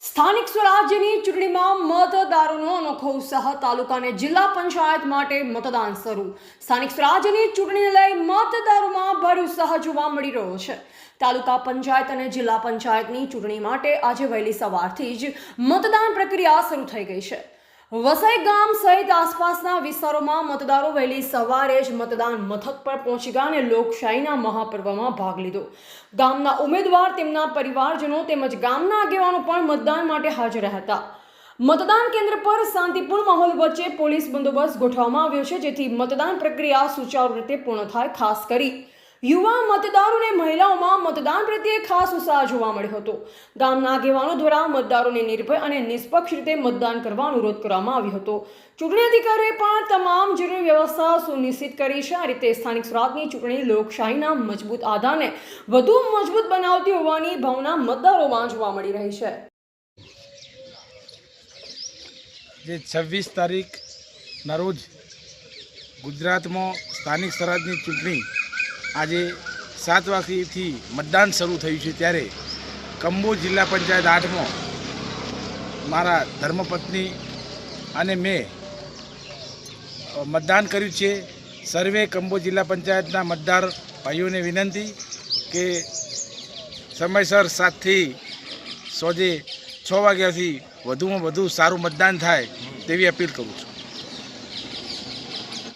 સ્થાનિક સ્વરાજ્યની ચૂંટણીમાં મતદારોનો અનોખો ઉત્સાહ તાલુકા અને જિલ્લા પંચાયત માટે મતદાન શરૂ। સ્થાનિક સ્વરાજ્યની ચૂંટણીને લઈ મતદારોમાં ભારે ઉત્સાહ જોવા મળી રહ્યો છે। તાલુકા પંચાયત અને જિલ્લા પંચાયતની ચૂંટણી માટે આજે વહેલી સવારથી જ મતદાન પ્રક્રિયા શરૂ થઈ ગઈ છે। વસાઈ ગામ સહિત આસપાસના વિસ્તારોમાં મતદારો વહેલી સવારે જ મતદાન મથક પર પહોંચી ગયા અને લોકશાહીના મહાપર્વમાં ભાગ લીધો। ગામના ઉમેદવાર, તેમના પરિવારજનો તેમજ ગામના આગેવાનો પણ મતદાન માટે હાજર હતા। મતદાન કેન્દ્ર પર શાંતિપૂર્ણ માહોલ વચ્ચે પોલીસ બંદોબસ્ત ગોઠવવામાં આવ્યો છે, જેથી મતદાન પ્રક્રિયા સુચારુ રીતે પૂર્ણ થાય। ખાસ કરી યુવા મતદારો અને મહિલાઓમાં મતદાન પ્રત્યે ખાસ ઉત્સાહ જોવા મળ્યો હતો। ગામના આગેવાનો દ્વારા મતદારોને નિર્ભય અને નિષ્પક્ષ રીતે મતદાન કરવા અનુરોધ કરવામાં આવ્યો હતો। ચૂંટણી અધિકારીઓએ પણ તમામ જરૂરી વ્યવસ્થા સુનિશ્ચિત કરી છે। આ રીતે સ્થાનિક સ્વરાજની ચૂંટણી લોકશાહીના મજબૂત આધારને વધુ મજબૂત બનાવતી હોવાની ભાવના મતદારોમાં જોવા મળી રહી છે। જે 26 તારીખના રોજ ગુજરાતમાં સ્થાનિક સ્વરાજની ચૂંટણી આજે 7 વાગ્યાથી મતદાન શરૂ થયું છે, ત્યારે કંબોજ જિલ્લા પંચાયત 8માં મારા ધર્મપત્ની અને મેં મતદાન કર્યું છે। સર્વે કંબોજ જિલ્લા પંચાયતના મતદાર ભાઈઓને વિનંતી કે સમયસર 7 થી સાંજે 6 વાગ્યાથી વધુમાં વધુ સારું મતદાન થાય તેવી અપીલ કરું છું।